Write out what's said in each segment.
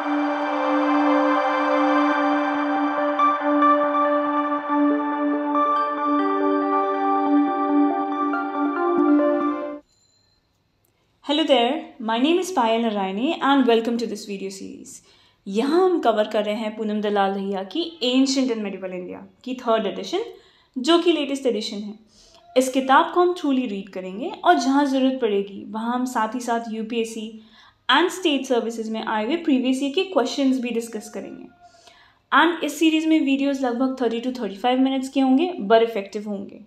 Hello there, my name is Payal Narayani and welcome to this video series. यहाँ हम cover कर रहे हैं पूनम दलाल दहिया की एंशिएंट एंड मेडिवल इंडिया की 3rd एडिशन, जो कि लेटेस्ट एडिशन है। इस किताब को हम ट्रूली रीड करेंगे और जहाँ ज़रूरत पड़ेगी वहाँ हम साथ ही साथ यूपीएससी एंड स्टेट सर्विसेज में आए हुए प्रीवियस ईयर के क्वेश्चंस भी डिस्कस करेंगे। एंड इस सीरीज़ में वीडियोज़ लगभग 30 to 35 मिनट्स के होंगे, बट इफेक्टिव होंगे,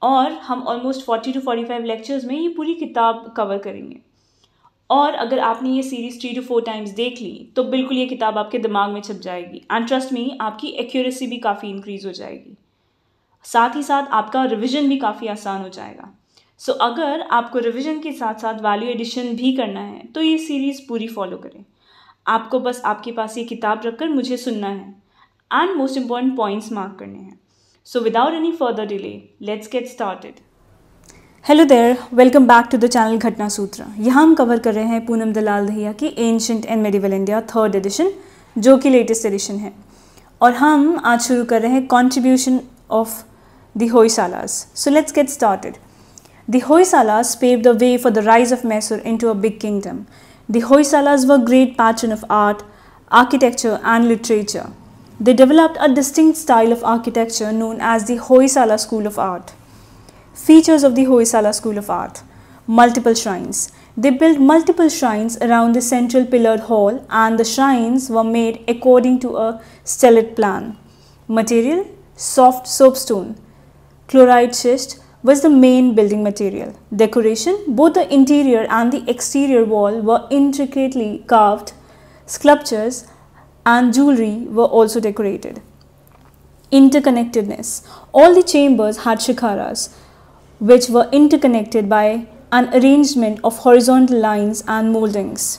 और हम ऑलमोस्ट 40 to 45 लेक्चर्स में ये पूरी किताब कवर करेंगे। और अगर आपने ये सीरीज़ 3 to 4 टाइम्स देख ली तो बिल्कुल ये किताब आपके दिमाग में छप जाएगी एंड ट्रस्ट मी, आपकी एक्यूरेसी भी काफ़ी इंक्रीज़ हो जाएगी। साथ ही साथ आपका रिवीजन भी काफ़ी आसान हो जाएगा। सो अगर आपको रिवीजन के साथ साथ वैल्यू एडिशन भी करना है तो ये सीरीज़ पूरी फॉलो करें। आपको बस आपके पास ये किताब रखकर मुझे सुनना है and most important points mark करने हैं। So without any further delay, let's get started. Hello there, welcome back to the channel घटना सूत्र। यहाँ हम कवर कर रहे हैं पूनम दलाल दहिया की ancient and medieval India 3rd edition, जो कि लेटेस्ट एडिशन है। और हम आज शुरू कर रहे हैं contribution of the Hoysalas. So let's get started. The Hoysalas paved the way for the rise of Mysore into a big kingdom. The Hoysalas were great patron of art, architecture and literature. They developed a distinct style of architecture known as the Hoysala School of Art. Features of the Hoysala School of Art: multiple shrines. They built multiple shrines around the central pillared hall, and the shrines were made according to a stellate plan. Material: soft soapstone. Chloride schist was the main building material. Decoration: both the interior and the exterior wall were intricately carved. Sculptures and jewelry were also decorated. Interconnectedness: all the chambers had shikharas, which were interconnected by an arrangement of horizontal lines and moldings.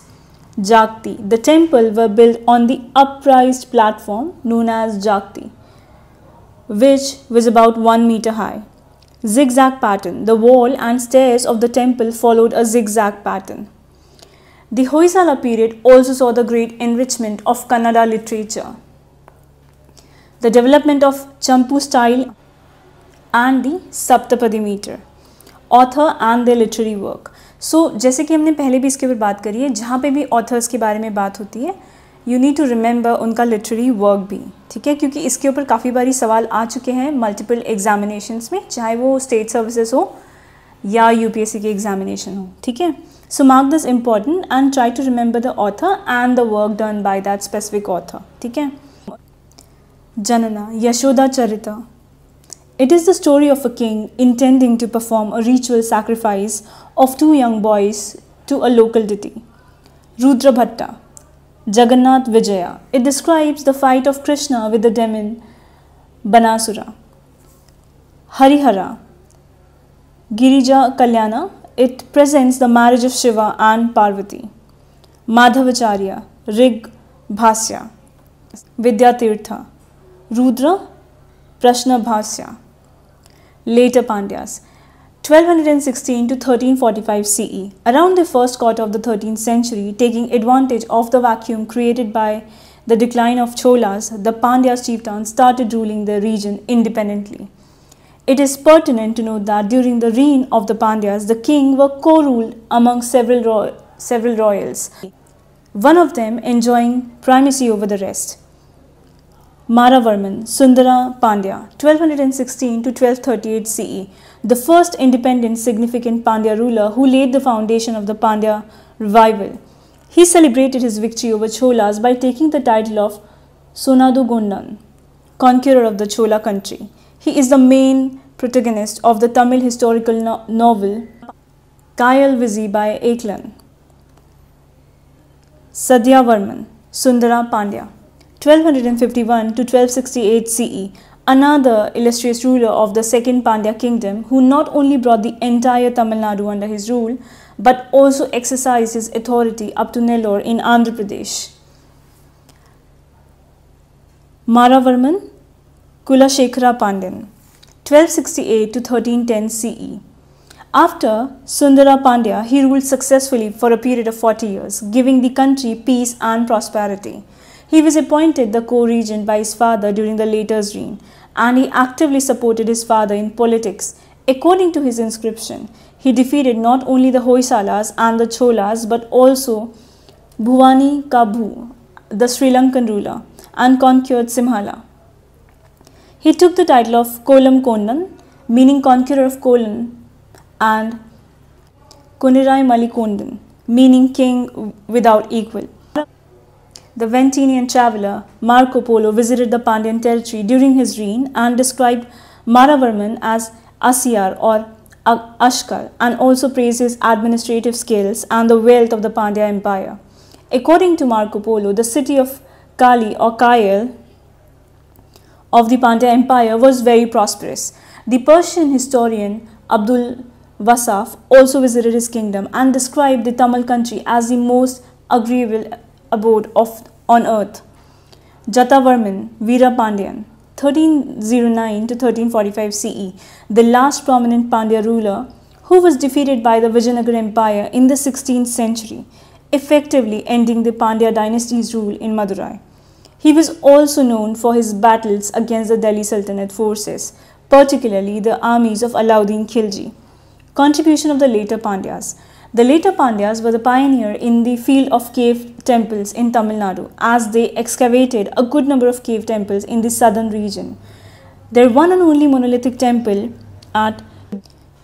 Jagti: the temple were built on the upraised platform known as Jagti, which was about 1 meter high. Zigzag pattern: the wall and stairs of the temple followed a zigzag pattern. The Hoysala period also saw the great enrichment of Kannada literature, the development of Champu style and the Saptapadi meter, author and their literary work. So जैसे कि हमने पहले भी इसके ऊपर बात करी है, जहाँ पे भी ऑथर्स के बारे में बात होती है यू नीड टू रिमेंबर उनका लिटरेरी वर्क भी, ठीक है, क्योंकि इसके ऊपर काफ़ी बारी सवाल आ चुके हैं मल्टीपल एग्जामिनेशंस में, चाहे वो स्टेट सर्विसेज हो या यूपीएससी के एग्जामिनेशन हो, ठीक है। So mark this important and try to remember the author and the work done by that specific author. ठीक है? Janana Yashoda Charita. It is the story of a king intending to perform a ritual sacrifice of 2 young boys to a local deity. Rudra Bhatta. Jagannath Vijaya. It describes the fight of Krishna with the demon Banasura. Harihara. Girija Kalyana. It presents the marriage of Shiva and Parvati. Madhavacharya, Rig Bhasya. Vidyatirtha, Rudra Prashna Bhasya. Later Pandyas, 1216 to 1345 CE. Around the first quarter of the 13th century, taking advantage of the vacuum created by the decline of Cholas, the Pandyas chieftains started ruling the region independently. It is pertinent to note that during the reign of the Pandyas, the king were co-ruled among several royals, one of them enjoying primacy over the rest. Maravarman Sundara Pandya, 1216 to 1238 CE, the first independent significant Pandya ruler who laid the foundation of the Pandya revival. He celebrated his victory over Cholas by taking the title of Sonadu Gondan, conqueror of the Chola country. He is the main protagonist of the Tamil historical novel Kayal Vizi by Eklan. Sadhyavarman Sundara Pandya, 1251 to 1268 CE, another illustrious ruler of the second Pandya kingdom, who not only brought the entire Tamil Nadu under his rule but also exercised his authority up to Nellore in Andhra Pradesh. Maravarman Kulasekhara Pandyan, 1268 to 1310 CE, After Sundara Pandya, he ruled successfully for a period of 40 years, giving the country peace and prosperity. He was appointed the co-regent by his father during the later's reign, and he actively supported his father in politics. According to his inscription, he defeated not only the Hoysalas and the Cholas but also Bhuvani Kabhu, the Sri Lankan ruler, and conquered Simhala. He took the title of Kolam Kondan, meaning conqueror of Kolan, and Kunirai Malikondan, meaning king without equal. The Ventinian traveller Marco Polo visited the Pandyan territory during his reign and described Maravarman as Asiyar or Ashkar, and also praised his administrative skills and the wealth of the Pandya Empire. According to Marco Polo, the city of Kali or Kayal of the Pandya Empire was very prosperous. The Persian historian Abdul Wasaf also visited his kingdom and described the Tamil country as the most agreeable abode on earth. Jatavarman Veera Pandyan, 1309 to 1345 CE, the last prominent Pandya ruler who was defeated by the Vijayanagar Empire in the 16th century, effectively ending the Pandya dynasty's rule in Madurai. He was also known for his battles against the Delhi Sultanate forces, particularly the armies of Alauddin Khilji. Contribution of the later Pandyas. The later Pandyas were the pioneer in the field of cave temples in Tamil Nadu, as they excavated a good number of cave temples in the southern region. Their one and only monolithic temple at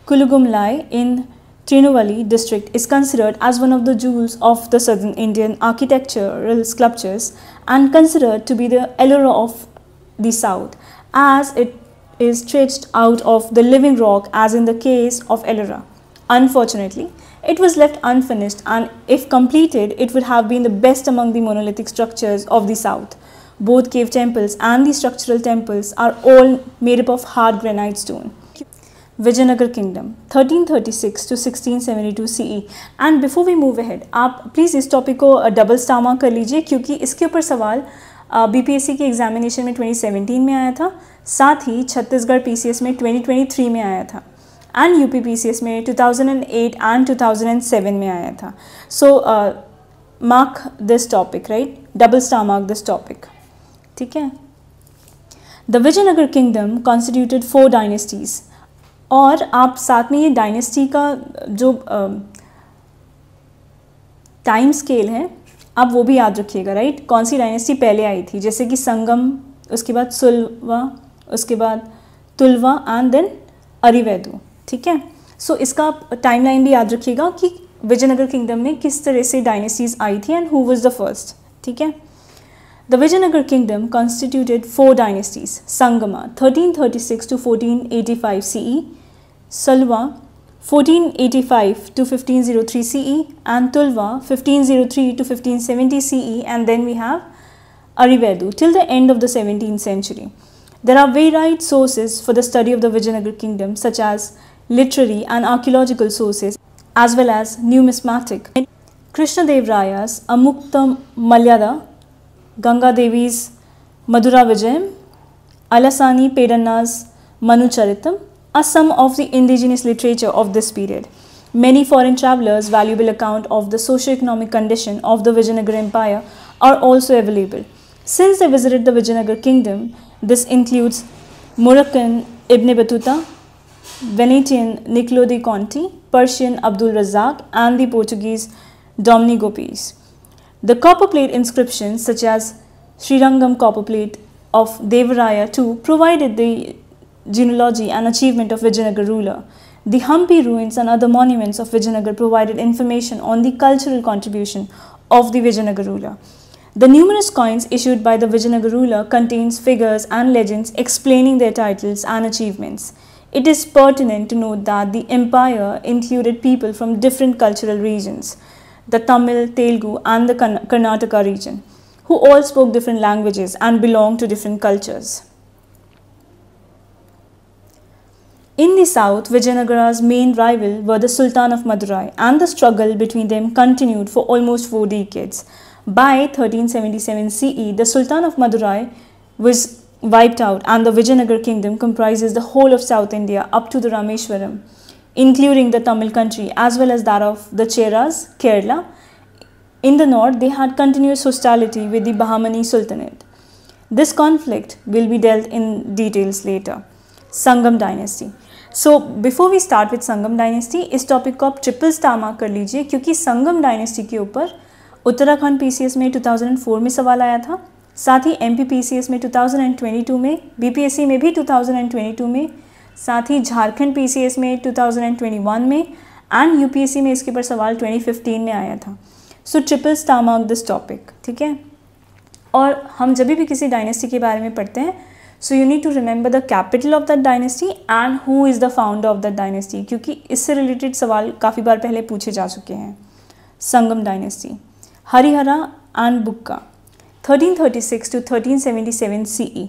Kulugumlai in Trinuvali district is considered as one of the jewels of the southern Indian architectural sculptures and considered to be the Ellora of the south, as it is stretched out of the living rock as in the case of Ellora. Unfortunately, it was left unfinished, and if completed, it would have been the best among the monolithic structures of the south. Both cave temples and the structural temples are all made up of hard granite stone. Vijayanagar Kingdom, 1336 to 1672 CE. And before we move ahead, आप please इस topic को double star mark कर लीजिए, क्योंकि इसके ऊपर सवाल BPSC के एग्जामिनेशन में 2017 में आया था, साथ ही छत्तीसगढ़ PCS में 2023 में आया था, एंड UP PCS में 2008 एंड 2007 में आया था. So mark this topic, right, double star mark this topic, ठीक है. The Vijayanagar kingdom constituted 4 dynasties, और आप साथ में ये डायनेस्टी का जो टाइम स्केल है आप वो भी याद रखिएगा, राइट. कौन सी डायनेस्टी पहले आई थी, जैसे कि संगम, उसके बाद सुलवा, उसके बाद तुलवा एंड देन अरिवैदु, ठीक है. सो इसका टाइमलाइन भी याद रखिएगा कि विजयनगर किंगडम में किस तरह से डायनेस्टीज आई थी and who was the first, ठीक है. The Vijayanagar kingdom constituted 4 dynasties: Sangama 1336 to 1485 CE, Salwa 1485 to 1503 CE, and Tulva 1503 to 1570 CE, and then we have Arivedu till the end of the 17th century. There are varied sources for the study of the Vijayanagar kingdom, such as literary and archaeological sources, as well as numismatic. Krishnadev Raya's Amukta Malyada, Ganga Devi's Madura Vijayam, Alasani Pedanna's Manu Charitam are some of the indigenous literature of this period. Many foreign travelers' valuable account of the socio-economic condition of the Vijayanagar Empire are also available. Since they visited the Vijayanagar kingdom, this includes Moroccan Ibn Battuta, Venetian Niccolo di Conti, Persian Abdul Razzaq, and the Portuguese Domingos Pires. The copper plate inscriptions such as Srirangam copper plate of Devaraya II provided the genealogy and achievement of Vijayanagar ruler. The Hampi ruins and other monuments of Vijayanagar provided information on the cultural contribution of the Vijayanagar ruler. The numerous coins issued by the Vijayanagar ruler contains figures and legends explaining their titles and achievements. It is pertinent to note that the empire included people from different cultural regions, the Tamil, Telugu and the Karnataka region, who all spoke different languages and belonged to different cultures. In the south, Vijayanagara's main rival were the Sultan of Madurai, and the struggle between them continued for almost 4 decades. By 1377 CE, the Sultan of Madurai was wiped out, and the Vijayanagar kingdom comprises the whole of South India up to the Rameswaram including the Tamil country as well as that of the Cheras, Kerala. In the north, they had continuous hostility with the Bahmani Sultanate. This conflict will be dealt in details later. Sangam Dynasty. So before we start with Sangam Dynasty, इस topic को आप triple star mark कर लीजिए, क्योंकि संगम dynasty के ऊपर Uttarakhand PCS में 2004 में सवाल आया था, साथ ही एमपी पीसीएस में 2022 में, बीपीएससी में भी 2022 में, साथ ही झारखंड पीसीएस में 2021 में एंड यूपीएससी में इसके ऊपर सवाल 2015 में आया था. सो triple star mark this topic, ठीक है. और हम जब भी किसी डायनेस्टी के बारे में पढ़ते हैं, so you need to remember the capital of that dynasty and who is the founder of that dynasty, क्योंकि इससे रिलेटेड सवाल काफ़ी बार पहले पूछे जा चुके हैं. Sangama dynasty. Harihara and Bukka 1336 to 1377 CE,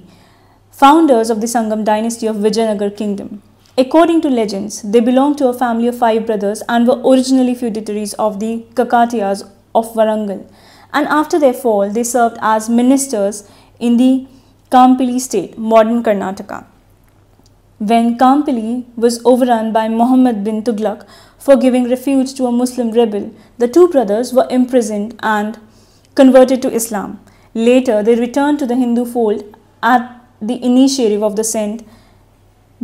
founders of the Sangam dynasty of Vijayanagar kingdom. According to legends, they belonged to a family of 5 brothers and were originally feudatories of the Kakatiyas of Warangal, and after their fall they served as ministers in the Kampili state, modern Karnataka. When Kampili was overrun by Muhammad bin Tughlaq for giving refuge to a Muslim rebel, the 2 brothers were imprisoned and converted to Islam. Later, they returned to the Hindu fold at the initiative of the Saint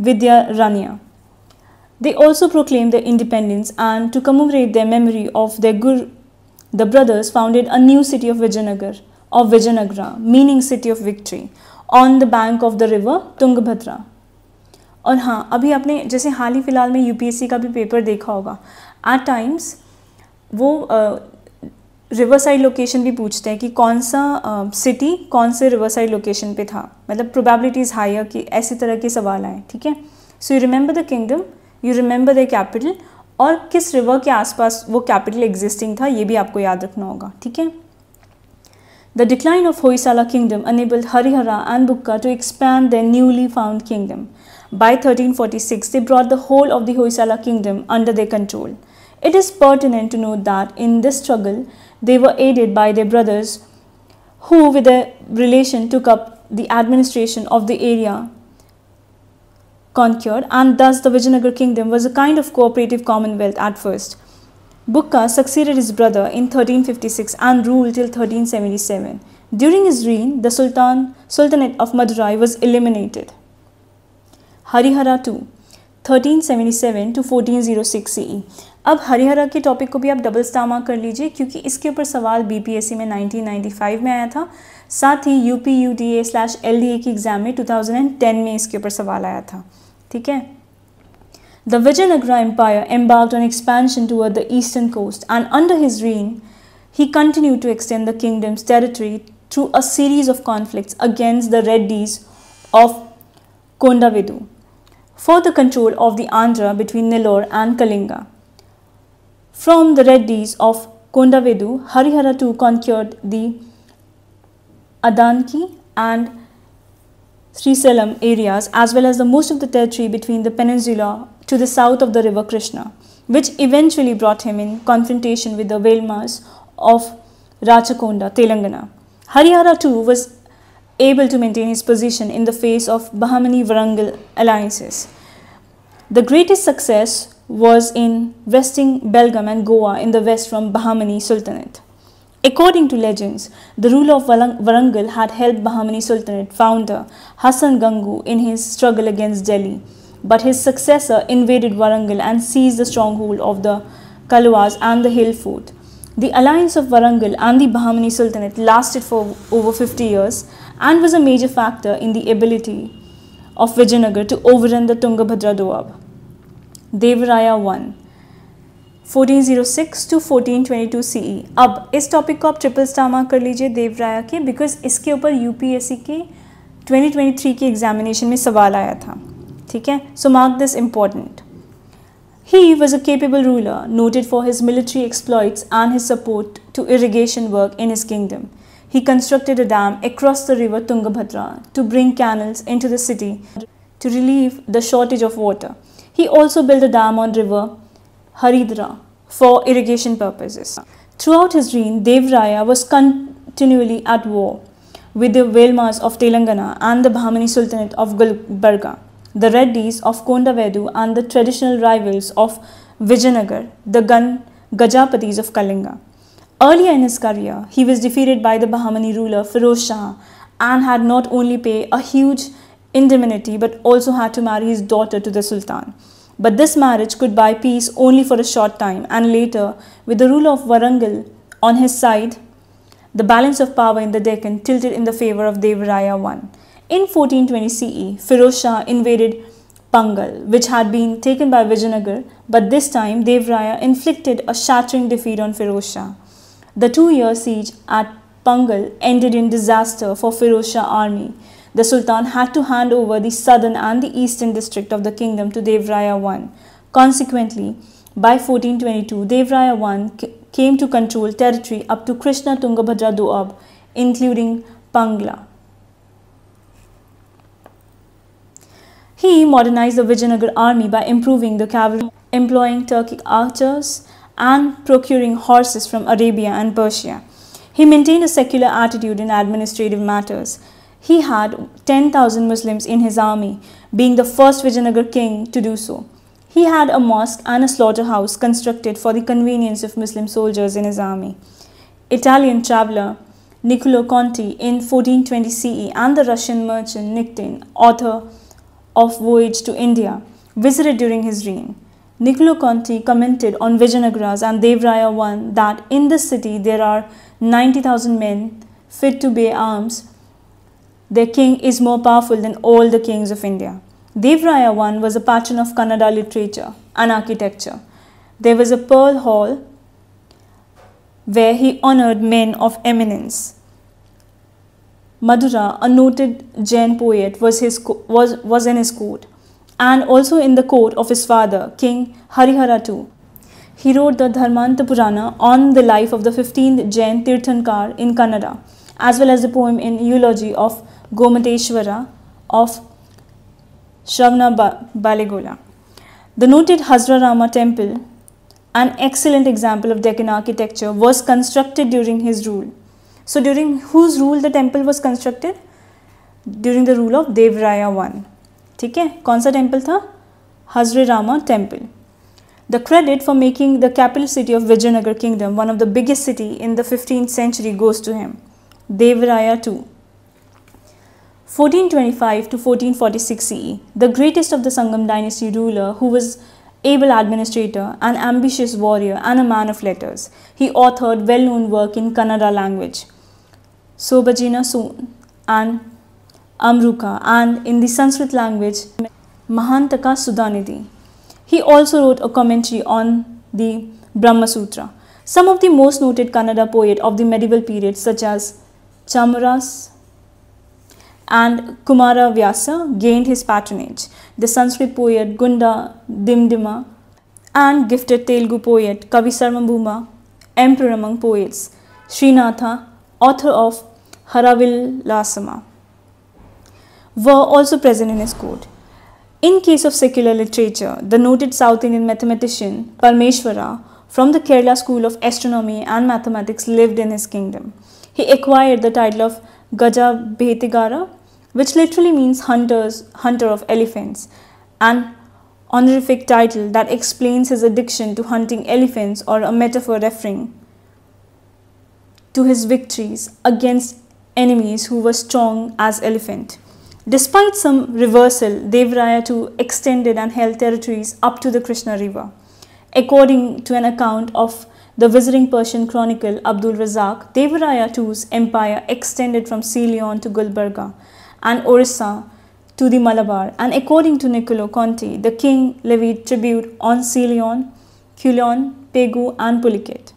Vidyaranya. They also proclaimed their independence, and to commemorate their memory of their Guru, the brothers founded a new city of Vijayanagara, meaning city of victory, on the bank of the river Tungabhadra. और हाँ, अभी आपने जैसे हाल ही फ़िलहाल में UPSC का भी paper देखा होगा, एट टाइम्स वो रिवर साइड लोकेशन भी पूछते हैं कि कौन सा सिटी कौन से रिवर साइड लोकेशन पे था, मतलब प्रोबेबिलिटी इज़ हायर कि ऐसी तरह के सवाल आए, ठीक है. So you remember the kingdom, you remember the capital, और किस रिवर के आसपास वो कैपिटल एग्जिस्टिंग था, ये भी आपको याद रखना होगा, ठीक है. The decline of Hoysala kingdom enabled Harihara and Bukka to expand their newly found kingdom. By 1346, they brought the whole of the Hoysala kingdom under their control. It is pertinent to note that in this struggle, they were aided by their brothers who, with their relation, took up the administration of the area conquered, and thus the Vijayanagar kingdom was a kind of cooperative commonwealth at first. Bukka succeeded his brother in 1356 and ruled till 1377. During his reign, the Sultanate of Madurai was eliminated. Harihara 2 1377 to 1406 CE. अब हरिहरा के topic को भी आप double star mark कर लीजिए, क्योंकि इसके ऊपर सवाल बीपीएससी में 1995 में आया था, साथ ही UPUDA/LDA की एग्जाम में 2010 में इसके ऊपर सवाल आया था, ठीक है. The Vijayanagara Empire embarked on expansion toward the eastern coast, and under his reign, he continued to extend the kingdom's territory through a series of conflicts against the Reddis of Kondavedu for the control of the Andhra between Nellore and Kalinga. From the Reddis of Kondavedu, Harihara II conquered the Adanki and Srisalam areas, as well as the most of the territory between the peninsula to the south of the river Krishna, which eventually brought him in confrontation with the Velmas of Rachakonda, Telangana. Harihara too was able to maintain his position in the face of Bahmani-Warangal alliances. The greatest success was in wresting Belgaum and Goa in the west from Bahmani Sultanate. According to legends, the ruler of Warangal had helped Bahmani Sultanate founder Hassan Gangu in his struggle against Delhi, but his successor invaded Warangal and seized the stronghold of the Kalwas and the hill fort. The alliance of Warangal and the Bahmani Sultanate lasted for over 50 years and was a major factor in the ability of Vijayanagar to overrun the Tungabhadra Doab. Devaraya I 1406 to 1422 CE. अब इस topic को आप triple star mark कर लीजिए देवराया के, because इसके ऊपर यूपीएससी के 2023 के एग्जामिनेशन में सवाल आया था, ठीक है. So mark this important. He was a capable ruler, noted for his military exploits and his support to irrigation work in his kingdom. He constructed a dam across the river Tungabhadra to bring canals into the city to relieve the shortage of water. He also built a dam on river Haridra for irrigation purposes. Throughout his reign, Devaraya was continually at war with the Velmas of Telangana and the Bahmani Sultanate of Gulbarga. the Reddys of Kondavedu and the traditional rivals of Vijayanagar, the Gajapatis of Kalinga. Earlier in his career, he was defeated by the Bahmani ruler Firoz Shah and had not only paid a huge indemnity but also had to marry his daughter to the Sultan. But this marriage could buy peace only for a short time, and later, with the ruler of Warangal on his side, the balance of power in the Deccan tilted in the favor of Devaraya I. In 1420 CE, Firoz Shah invaded Pangal, which had been taken by Vijayanagar, but this time Devaraya inflicted a shattering defeat on Firoz Shah. The 2-year siege at Pangal ended in disaster for Firoz Shah army. The Sultan had to hand over the southern and the eastern district of the kingdom to Devaraya I. Consequently, by 1422, Devaraya I came to control territory up to Krishna Tungabhadra Doab, including Pangla. He modernized the Vijayanagar army by improving the cavalry, employing Turkic archers, and procuring horses from Arabia and Persia. He maintained a secular attitude in administrative matters. He had 10,000 Muslims in his army, being the first Vijayanagar king to do so. He had a mosque and a slaughterhouse constructed for the convenience of Muslim soldiers in his army. Italian traveller Niccolò Conti in 1420 CE and the Russian merchant Nikitin, author of Voyage to India, visited during his reign. Niccolò Conti commented on Vijayanagaras and Devaraya I that in this city there are 90,000 men fit to bear arms. Their king is more powerful than all the kings of India. Devaraya I was a patron of Kannada literature and architecture. There was a Pearl Hall where he honored men of eminence. Madhura, a noted Jain poet, was in his court, and also in the court of his father, King Harihara II. He wrote the Dharmanta Purana on the life of the 15th Jain Tirthankar in Kannada, as well as the poem in eulogy of Gomateshwara of Shravana Balegola. The noted Hazra Rama temple, an excellent example of Deccan architecture, was constructed during his rule. So during whose rule the temple was constructed? During the rule of Devaraya I. ठीक है, कौन सा temple था? Hazra Rama temple. The credit for making the capital city of Vijayanagar kingdom one of the biggest city in the 15th century goes to him. Devaraya II. 1425 to 1446 CE, the greatest of the Sangam dynasty ruler who was able administrator, an ambitious warrior and a man of letters. He authored well-known work in Kannada language, Sobhajina Soon and Amruka, and in the Sanskrit language, Mahantaka Sudhanidhi. He also wrote a commentary on the Brahma Sutra. Some of the most noted Kannada poets of the medieval period, such as Chamaras and Kumara Vyasa, gained his patronage. The Sanskrit poet Gunda Dimdima and gifted Telugu poet Kavi Sarvabhauma, emperor among poets, Srinatha, author of Haravillasama, were also present in his court. In case of secular literature, the noted South Indian mathematician Parmeshwara from the Kerala school of astronomy and mathematics lived in his kingdom. He acquired the title of Gaja Bhetigara, which literally means hunter of elephants, an honorific title that explains his addiction to hunting elephants, or a metaphor referring to his victories against enemies who were strong as elephant. Despite some reversal, Devaraya II extended and held territories up to the Krishna River. According to an account of the visiting Persian chronicle Abdul Razak, Devaraya II's empire extended from Ceylon to Gulbarga and Orissa to the Malabar, and according to Niccolò Conti, the king levied tribute on Ceylon, Ceylon, Pegu and Pulicat.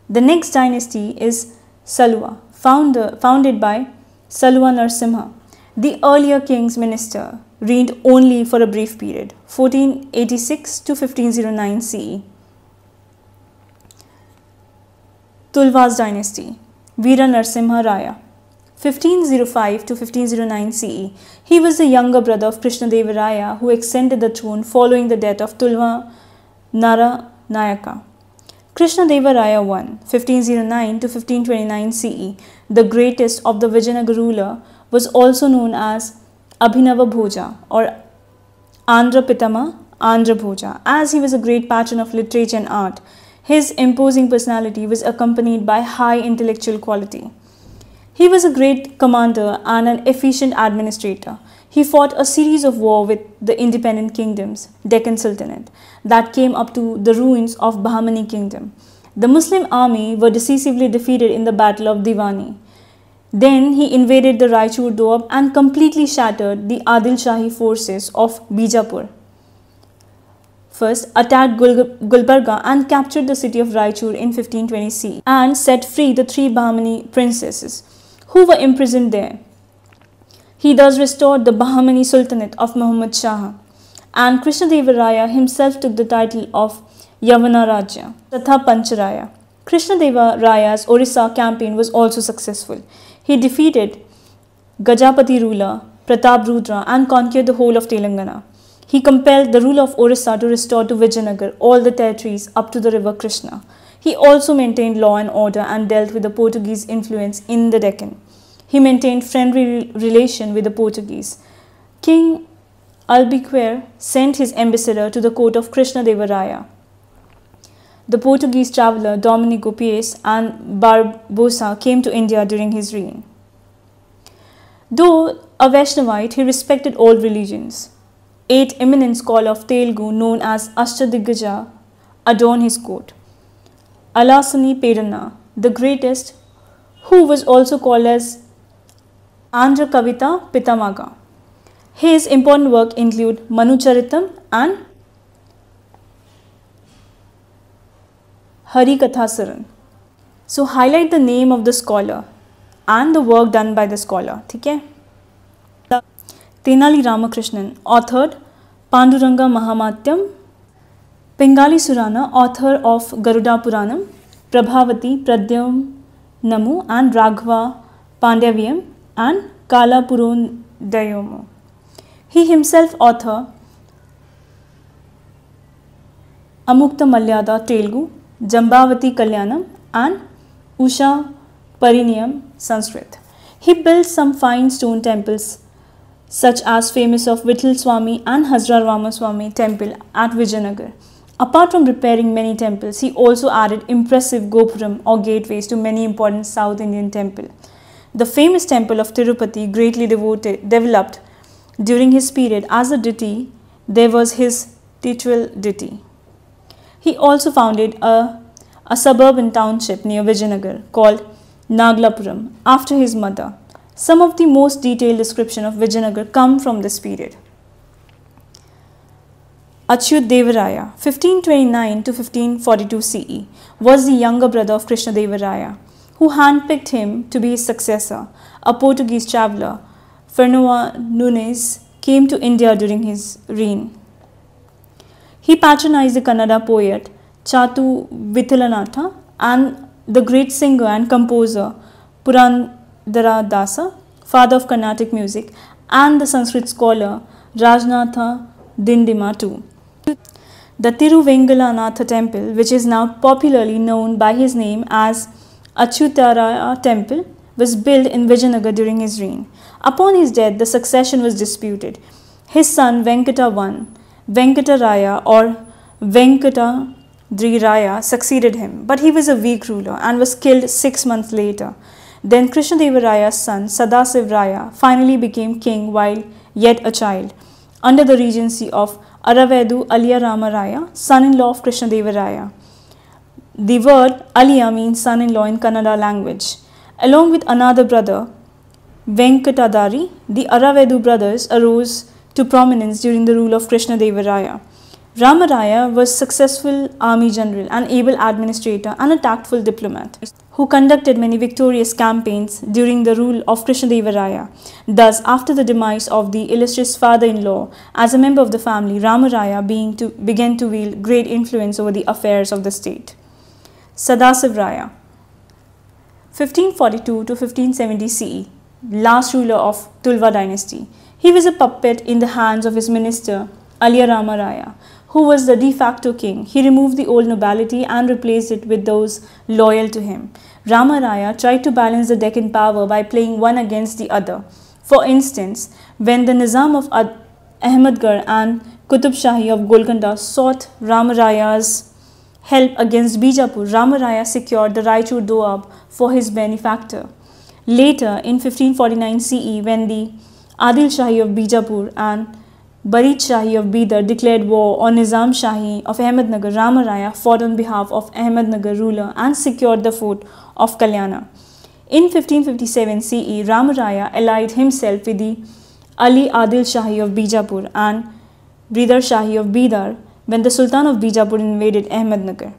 The next dynasty is Salua, founded by Salua Narsimha. The earlier king's minister reigned only for a brief period, 1486 to 1509 CE. Tulva's dynasty, Veera Narsimha Raya, 1505 to 1509 CE. He was the younger brother of Krishnadevaraya, who ascended the throne following the death of Tulva Naranayaka. Krishnadevaraya I, 1509 to 1529 CE, the greatest of the Vijayanagar ruler, was also known as Abhinava Bhoja or Andhra Pitama, Andhra Bhoja. As he was a great patron of literature and art, his imposing personality was accompanied by high intellectual quality. He was a great commander and an efficient administrator. He fought a series of wars with the independent kingdoms, Deccan Sultanate, that came up to the ruins of Bahmani kingdom. The Muslim army were decisively defeated in the Battle of Diwani. Then he invaded the Raichur Doab and completely shattered the Adil Shahi forces of Bijapur. First attacked Gulbarga and captured the city of Raichur in 1520 CE and set free the 3 Bahmani princesses who were imprisoned there. He thus restored the Bahmani Sultanate of Muhammad Shah, and Krishnadeva himself took the title of Yavana Rajya Tatha Pancharaya. Krishnadeva Raya's Orissa campaign was also successful. He defeated Gajapati ruler Pratap Rudra and conquered the whole of Telangana. He compelled the ruler of Orissa to restore to Vijayanagar all the territories up to the river Krishna. He also maintained law and order and dealt with the Portuguese influence in the Deccan. He maintained friendly relation with the Portuguese. King Albuquerque sent his ambassador to the court of Krishnadeva Raya. The Portuguese traveller Domenico Paes and Barbosa came to India during his reign. Though a Vaishnavite, he respected all religions. 8 eminent scholars of Telugu known as Ashtadiggaja adorn his court. Alasani Peranna, the greatest, who was also called as Andhra Kavita Pitamaga. His important work include Manucharitam and Harikathasaran. So highlight the name of the scholar and the work done by the scholar. Okay? Tenali Ramakrishnan, authored Panduranga Mahamatyam. Pingali Surana, author of Garuda Puranam. Prabhavati Pradyamnamu and Raghava Pandavyam and Kala Purundayomu. He himself author Amukta Malyada Telugu, Jambavati Kalyanam and Usha Pariniyam Sanskrit. He built some fine stone temples such as famous of Vittal Swami and Hazra Ramaswamy temple at Vijayanagar. Apart from repairing many temples, he also added impressive gopuram or gateways to many important South Indian temples. The famous temple of Tirupati, greatly developed during his period as a deity, there was his titular deity. He also founded a suburban township near Vijayanagar called Naglapuram after his mother. Some of the most detailed description of Vijayanagar come from this period. Achyut Devaraya, 1529 to 1542 CE, was the younger brother of Krishnadeva Raya, who handpicked him to be his successor. A Portuguese traveller, Fernão Nunes, came to India during his reign. He patronized the Kannada poet Chatu Vithalanatha and the great singer and composer Purandara Dasa, father of Carnatic music, and the Sanskrit scholar Rajnatha Dindima too. The Tiruvengalanatha temple, which is now popularly known by his name as Achyutaraya temple, was built in Vijayanagar during his reign. Upon his death, the succession was disputed. His son Venkata I, Venkataraya or Venkatadriraya succeeded him, but he was a weak ruler and was killed 6 months later. Then Krishnadeva Raya's son Sadasiv Raya finally became king while yet a child, under the regency of Aravedu Aliya Rama Raya, son-in-law of Krishnadeva Raya. The word Aliya means son-in-law in Kannada language. Along with another brother, Venkatadari, the Aravedu brothers arose to prominence during the rule of Krishnadeva Raya. Rama Raya was a successful army general, an able administrator and a tactful diplomat who conducted many victorious campaigns during the rule of Krishnadeva Raya. Thus, after the demise of the illustrious father-in-law, as a member of the family, Rama Raya began to wield great influence over the affairs of the state. Sadasiv Raya, 1542 to 1570 CE, last ruler of Tulva dynasty. He was a puppet in the hands of his minister Aliya Rama Raya, who was the de facto king. He removed the old nobility and replaced it with those loyal to him. Rama Raya tried to balance the Deccan power by playing one against the other. For instance, when the Nizam of Ahmedgarh and Qutub Shahi of Golconda sought Ramaraya's help against Bijapur, Ramaraya secured the Raichur Doab for his benefactor. Later, in 1549 CE, when the Adil Shahi of Bijapur and Barid Shahi of Bidar declared war on Nizam Shahi of Ahmednagar, Ramaraya fought on behalf of Ahmednagar ruler and secured the fort of Kalyana. In 1557 CE, Ramaraya allied himself with the Ali Adil Shahi of Bijapur and Bridar Shahi of Bidar when the Sultan of Bijapur invaded Ahmednagar.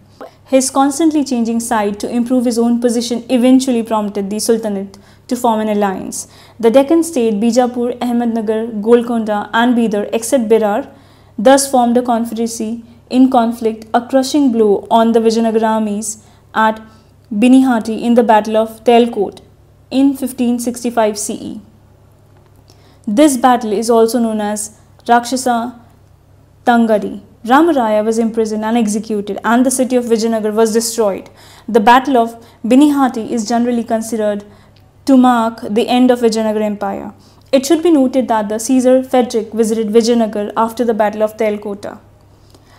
His constantly changing side to improve his own position eventually prompted the Sultanate to form an alliance. The Deccan state, Bijapur, Ahmednagar, Golconda and Bidar except Berar thus formed a confederacy in conflict, a crushing blow on the Vijayanagar armies at Binihati in the Battle of Telkot in 1565 CE. This battle is also known as Rakshasa Tangadi. Ramaraya was imprisoned and executed, and the city of Vijayanagar was destroyed. The Battle of Binihati is generally considered to mark the end of Vijayanagar Empire. It should be noted that the Caesar Frederick visited Vijayanagar after the Battle of Telkota.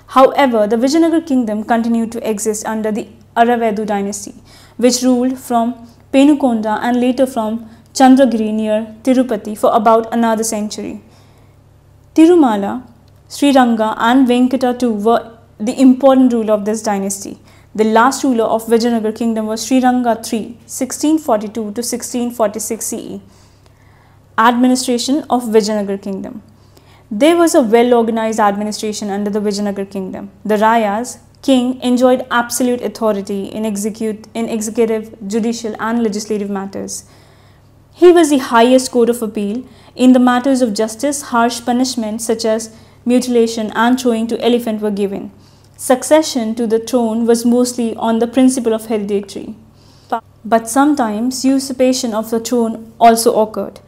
However, the Vijayanagar kingdom continued to exist under the Aravedu dynasty, which ruled from Penukonda and later from Chandragiri near Tirupati for about another century. Tirumala, Sriranga and Venkata too were the important ruler of this dynasty. The last ruler of Vijayanagar kingdom was Sriranga III, 1642 to 1646 CE. Administration of Vijayanagar kingdom. There was a well-organized administration under the Vijayanagar kingdom. The Rayas, king, enjoyed absolute authority in executive, judicial and legislative matters. He was the highest court of appeal. In the matters of justice, harsh punishments such as mutilation and throwing to elephant were given. Succession to the throne was mostly on the principle of hereditary. But sometimes usurpation of the throne also occurred.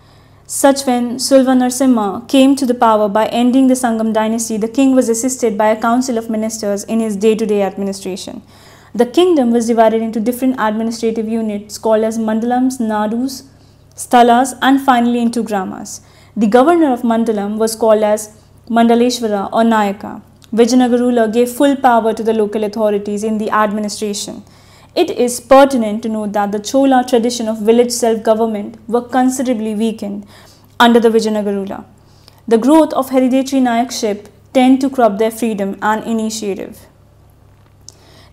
Such when Sulva came to the power by ending the Sangam dynasty, the king was assisted by a council of ministers in his day-to-day administration. The kingdom was divided into different administrative units called as mandalams, nadus, sthalas and finally into gramas. The governor of Mandalam was called as Mandaleshwara or Nayaka. Vijayanagar ruler gave full power to the local authorities in the administration. It is pertinent to note that the Chola tradition of village self-government were considerably weakened under the Vijayanagar ruler. The growth of hereditary Nayakship tend to curb their freedom and initiative.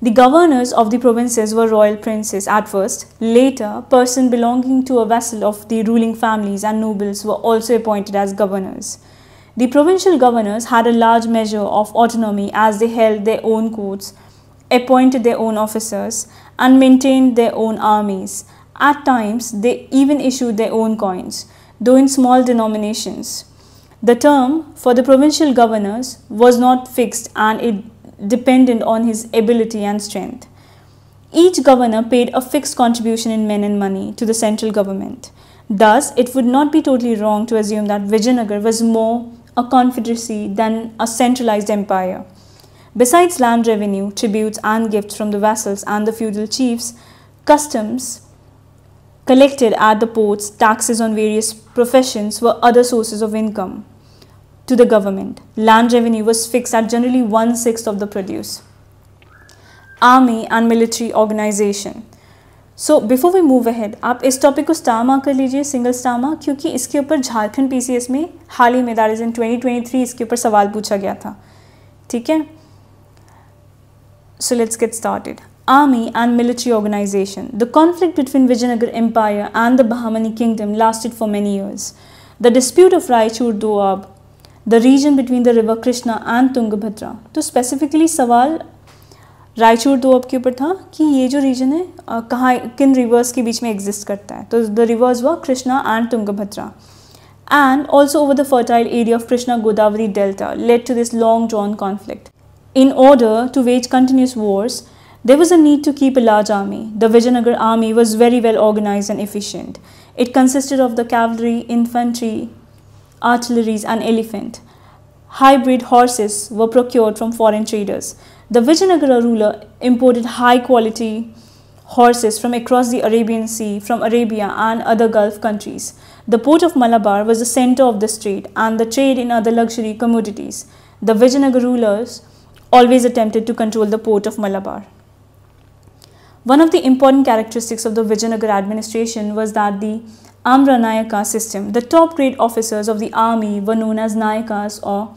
The governors of the provinces were royal princes at first. Later, persons belonging to a vassal of the ruling families and nobles were also appointed as governors. The provincial governors had a large measure of autonomy as they held their own courts, appointed their own officers, and maintained their own armies. At times, they even issued their own coins, though in small denominations. The term for the provincial governors was not fixed and it depended on his ability and strength. Each governor paid a fixed contribution in men and money to the central government. Thus, it would not be totally wrong to assume that Vijayanagar was more a confederacy than a centralized empire. Besides land revenue, tributes and gifts from the vassals and the feudal chiefs, customs collected at the ports, taxes on various professions were other sources of income to the government. Land revenue was fixed at generally 1/6 of the produce. Army and military organization. So before we move ahead, आप इस topic को star mark कर लीजिए, single star mark, क्योंकि इसके ऊपर Jharkhand PCS में हाल ही में दैट इज इन 2023 इसके ऊपर सवाल पूछा गया था. ठीक है. So let's get started. Army and military organization. The conflict between Vijayanagar Empire and the Bahmani kingdom lasted for many years. The dispute of Raichur Doab, the region between the river Krishna and Tungabhadra. तो specifically सवाल रायचूर दोअब के ऊपर था कि ये जो reason है कहाँ किन रिवर्स के बीच में एग्जिस्ट करता है. तो the reverse were Krishna and Tungabhadra. And also over the fertile area of Krishna-Godavari Delta led to this long-drawn conflict. In order to wage continuous wars, there was a need to keep a large army. The Vijayanagar army was very well organized and efficient. It consisted of the cavalry, infantry, artillery and elephant. Hybrid horses were procured from foreign traders. The Vijayanagara ruler imported high-quality horses from across the Arabian Sea, from Arabia and other Gulf countries. The port of Malabar was the center of this trade and the trade in other luxury commodities. The Vijayanagar rulers always attempted to control the port of Malabar. One of the important characteristics of the Vijayanagar administration was that the Amra Nayaka system, the top grade officers of the army were known as Nayakas or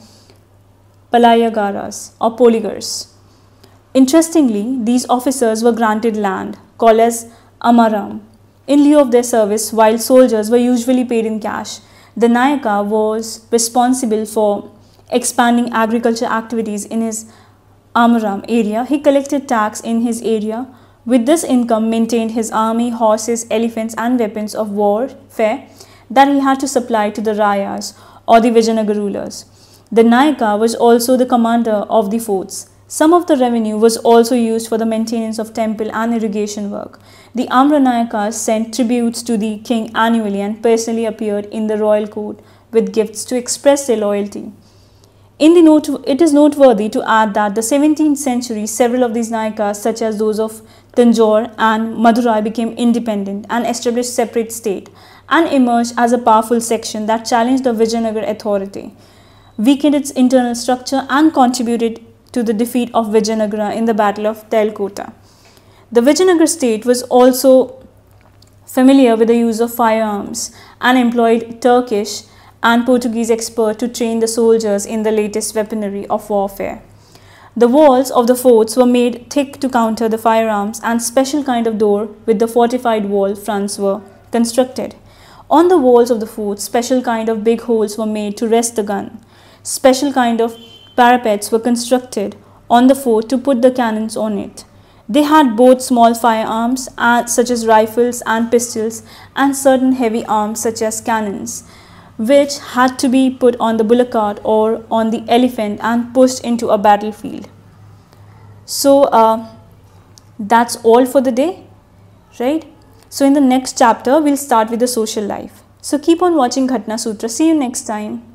Palayagaras or Poligars. Interestingly, these officers were granted land, called as Amaram, in lieu of their service, while soldiers were usually paid in cash. The Nayaka was responsible for expanding agriculture activities in his Amaram area. He collected tax in his area. With this income, maintained his army, horses, elephants and weapons of warfare that he had to supply to the Rayas or the Vijayanagar rulers. The Nayaka was also the commander of the forts. Some of the revenue was also used for the maintenance of temple and irrigation work. The Amra Nayakas sent tributes to the king annually and personally appeared in the royal court with gifts to express their loyalty. It is noteworthy to add that the 17th century, several of these Nayakas, such as those of Tanjore and Madurai, became independent and established separate state and emerged as a powerful section that challenged the Vijayanagar authority, weakened its internal structure and contributed to the defeat of Vijayanagara in the Battle of Telkota. The Vijayanagar state was also familiar with the use of firearms and employed Turkish and Portuguese experts to train the soldiers in the latest weaponry of warfare. The walls of the forts were made thick to counter the firearms, and special kind of door with the fortified wall fronts were constructed. On the walls of the forts, special kind of big holes were made to rest the gun. Special kind of parapets were constructed on the fort to put the cannons on it. They had both small firearms such as rifles and pistols and certain heavy arms such as cannons, which had to be put on the bullock cart or on the elephant and pushed into a battlefield. So that's all for the day, right? So in the next chapter, we'll start with the social life. So keep on watching Ghatna Sutra. See you next time.